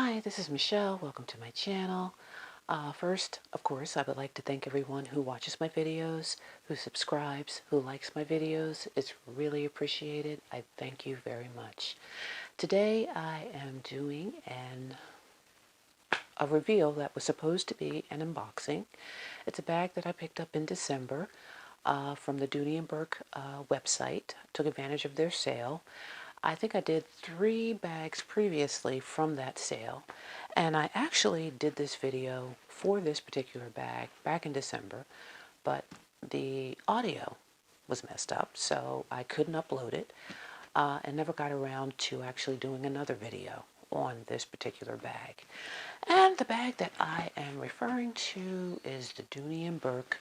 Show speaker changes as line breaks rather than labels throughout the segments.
Hi, this is Michelle. Welcome to my channel. First, of course, I would like to thank everyone who watches my videos, who subscribes, who likes my videos. It's really appreciated. I thank you very much. Today I am doing a reveal that was supposed to be an unboxing. It's a bag that I picked up in December from the Dooney and Bourke website. Took advantage of their sale. I think I did 3 bags previously from that sale, and I actually did this video for this particular bag back in December, but the audio was messed up, so I couldn't upload it and never got around to actually doing another video on this particular bag. And the bag that I am referring to is the Dooney and Bourke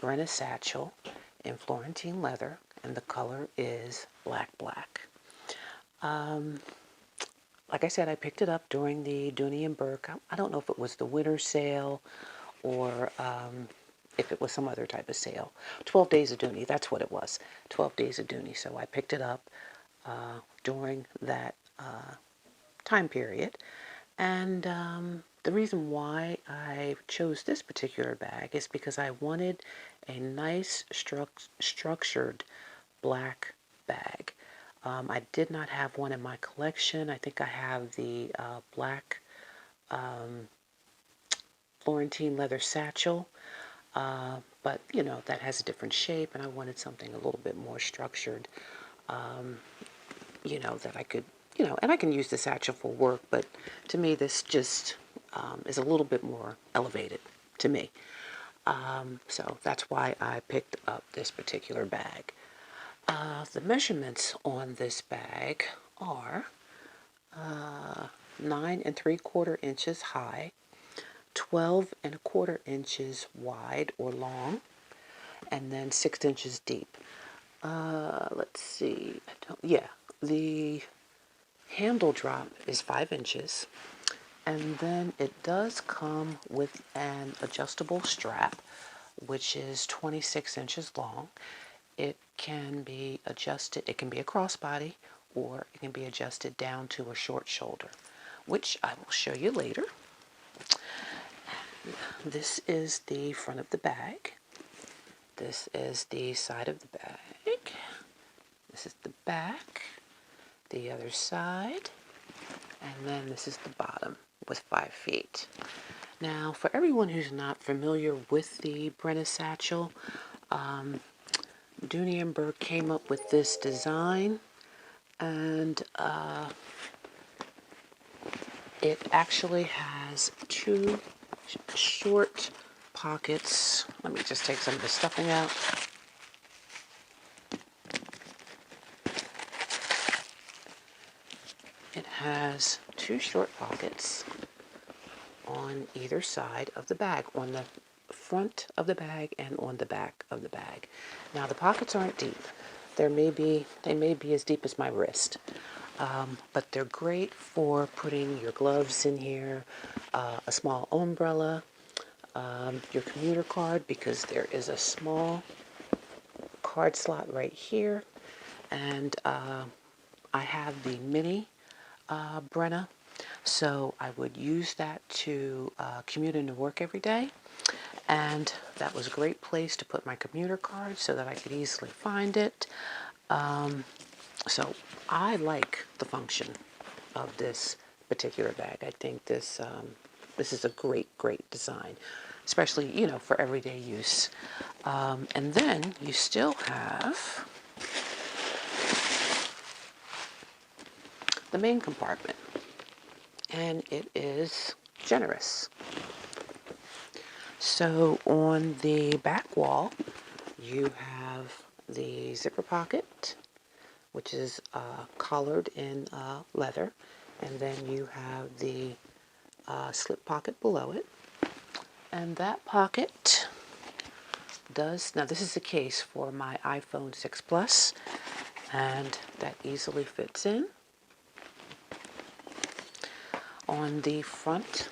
Brenna Satchel in Florentine leather, and the color is black. Like I said, I picked it up during the Dooney and Bourke. I don't know if it was the winter sale or if it was some other type of sale. 12 days of Dooney, that's what it was. 12 days of Dooney. So I picked it up during that time period. And the reason why I chose this particular bag is because I wanted a nice structured black bag. I did not have one in my collection. I think I have the black Florentine leather satchel, but you know, that has a different shape, and I wanted something a little bit more structured, you know, that I could, you know, and I can use the satchel for work, but to me this just is a little bit more elevated to me. So that's why I picked up this particular bag. The measurements on this bag are 9 3/4 inches high, 12 1/4 inches wide or long, and then 6 inches deep. Let's see. The handle drop is 5 inches, and then it does come with an adjustable strap, which is 26 inches long. It can be adjusted, it can be a crossbody, or it can be adjusted down to a short shoulder, which I will show you later. This is the front of the bag. This is the side of the bag. This is the back, the other side, and then this is the bottom with 5 feet. Now, for everyone who's not familiar with the Brenna Satchel, Dooney and Bourke came up with this design, and it actually has 2 short pockets. Let me just take some of the stuffing out. It has 2 short pockets on either side of the bag, on the front of the bag and on the back of the bag. Now the pockets aren't deep. They may be as deep as my wrist, but they're great for putting your gloves in here, a small umbrella, your commuter card, because there is a small card slot right here, and I have the mini Brenna, so I would use that to commute into work every day. And that was a great place to put my commuter card so that I could easily find it. So I like the function of this particular bag. I think this is a great design, especially, you know, for everyday use. And then you still have the main compartment, and it is generous. So on the back wall, you have the zipper pocket, which is collared in leather, and then you have the slip pocket below it. And that pocket does, now this is the case for my iPhone 6 Plus, and that easily fits in. On the front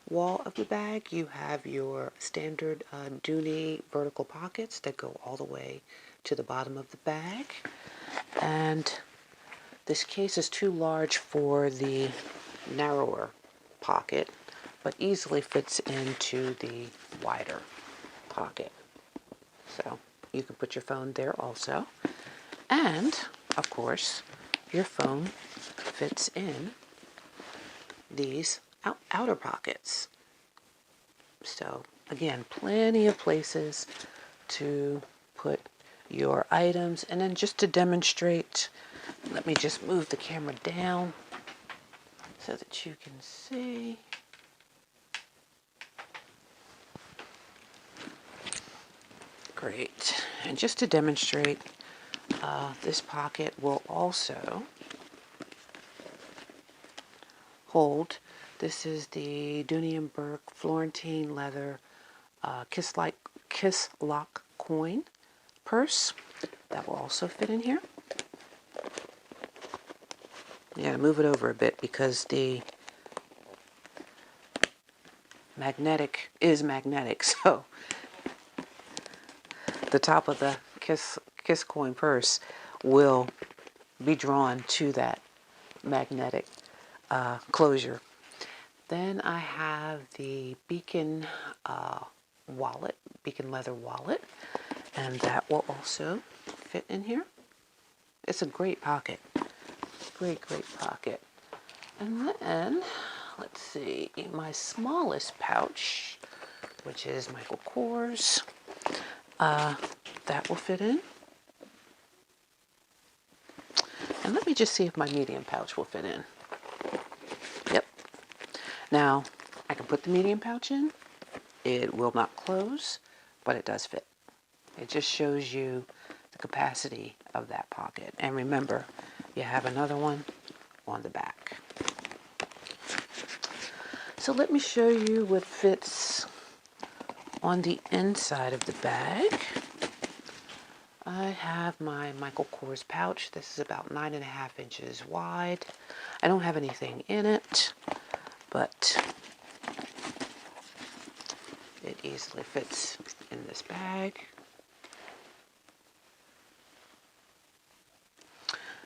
wall of the bag, you have your standard Dooney vertical pockets that go all the way to the bottom of the bag. And this case is too large for the narrower pocket, but easily fits into the wider pocket. So you can put your phone there also. And, of course, your phone fits in these outer pockets. So, again, plenty of places to put your items. And then just to demonstrate, let me just move the camera down so that you can see. Great. And just to demonstrate, this pocket will also hold. This is the Dooney and Bourke Florentine leather kiss lock coin purse. That will also fit in here. You gotta move it over a bit because the magnetic is magnetic, so the top of the kiss coin purse will be drawn to that magnetic closure. Then I have the Beacon Beacon leather wallet, and that will also fit in here. It's a great pocket. Great pocket. And then, let's see, my smallest pouch, which is Michael Kors, that will fit in. And let me just see if my medium pouch will fit in. Yep. Now, I can put the medium pouch in. It will not close, but it does fit. It just shows you the capacity of that pocket. And remember, you have another one on the back. So let me show you what fits on the inside of the bag. I have my Michael Kors pouch. This is about 9.5 inches wide. I don't have anything in it, but it easily fits in this bag.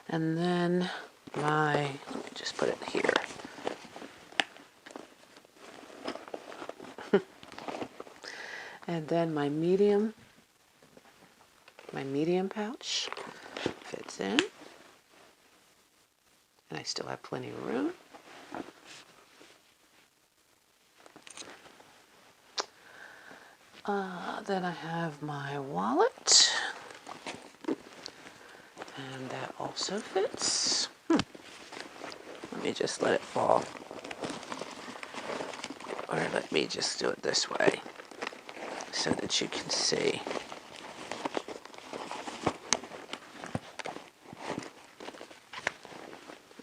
And then let me just put it here. And then my medium pouch fits in. And I still have plenty of room. Then I have my wallet. And that also fits. Let me just let it fall. Or let me just do it this way so that you can see.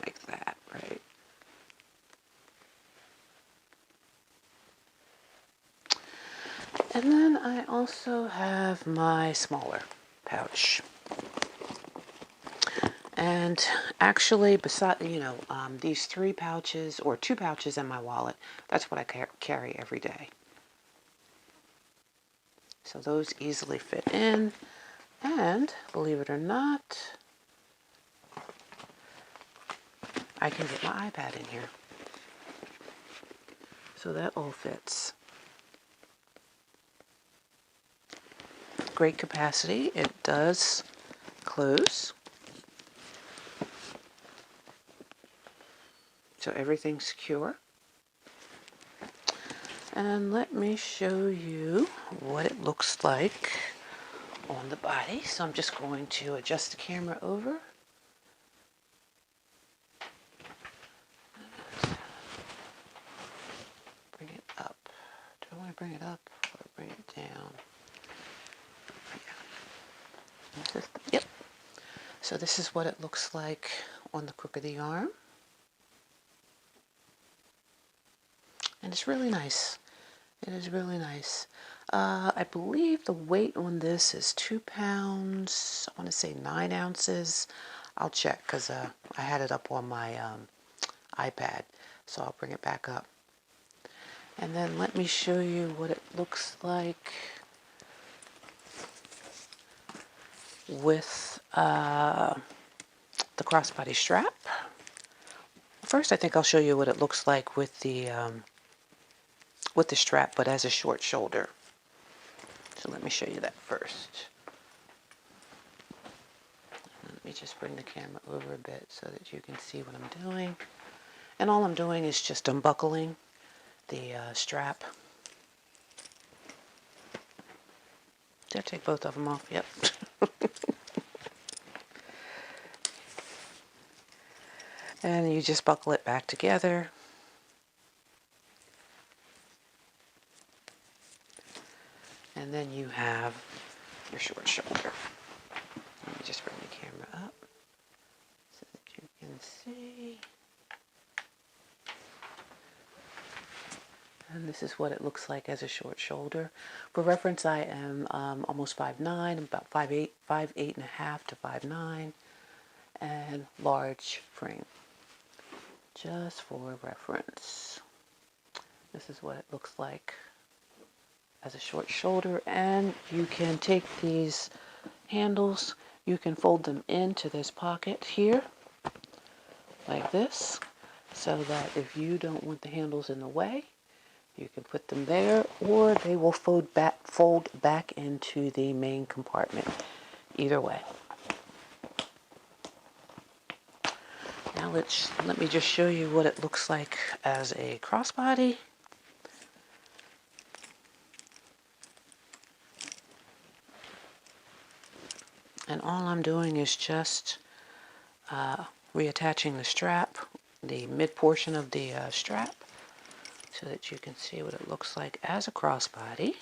Like that, right? And then I also have my smaller pouch. And actually, beside, these 3 pouches or 2 pouches in my wallet, that's what I carry every day. So those easily fit in. And believe it or not, I can get my iPad in here. So that all fits. Great capacity. It does close. So everything's secure. And let me show you what it looks like on the body. So I'm just going to adjust the camera over. Bring it up. Do I want to bring it up or bring it down? Yeah. Yep. So this is what it looks like on the crook of the arm. And it's really nice. It is really nice. I believe the weight on this is 2 pounds. I want to say 9 ounces. I'll check because I had it up on my iPad. So I'll bring it back up. And then let me show you what it looks like with the crossbody strap. First, I think I'll show you what it looks like with the strap, but as a short shoulder. So let me show you that first. Let me just bring the camera over a bit so that you can see what I'm doing. And all I'm doing is just unbuckling the strap. Did I take both of them off? Yep. And you just buckle it back together. And then you have your short shoulder. Let me just bring the camera up so that you can see. And this is what it looks like as a short shoulder. For reference, I am almost 5'9", about 5'8", 5'8 and a half to 5'9", and large frame. Just for reference. This is what it looks like as a short shoulder, and you can take these handles, you can fold them into this pocket here, like this, so that if you don't want the handles in the way, you can put them there, or they will fold back into the main compartment. Either way. Now let me just show you what it looks like as a crossbody. And all I'm doing is just reattaching the strap, the mid portion of the strap, so that you can see what it looks like as a crossbody.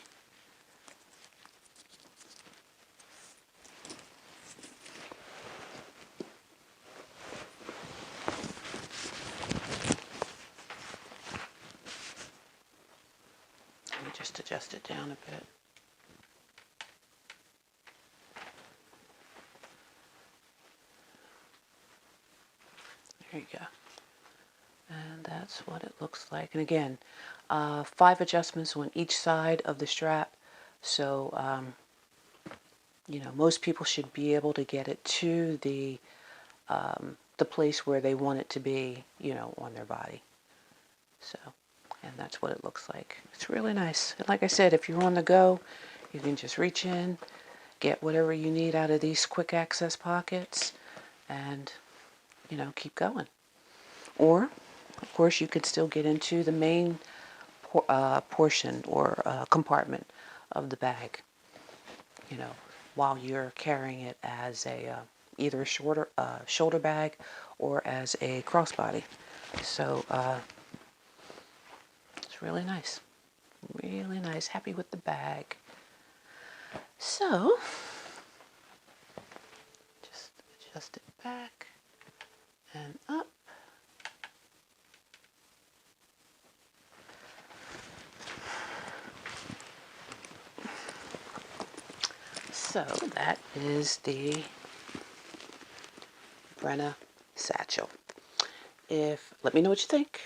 Let me just adjust it down a bit. There you go. And that's what it looks like. And again, 5 adjustments on each side of the strap. So, you know, most people should be able to get it to the place where they want it to be, you know, on their body. So, and that's what it looks like. It's really nice. And like I said, if you're on the go, you can just reach in, get whatever you need out of these quick access pockets, and, you know, keep going. Or, of course, you could still get into the main portion or compartment of the bag, you know, while you're carrying it as a either a shoulder bag or as a crossbody. So it's really nice. Really nice. Happy with the bag. So just adjust it back and up. So that is the Brenna Satchel. Let me know what you think.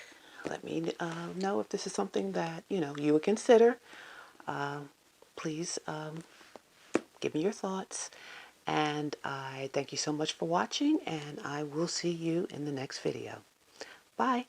Let me know if this is something that, you know, you would consider. Please give me your thoughts. And I thank you so much for watching, and I will see you in the next video. Bye.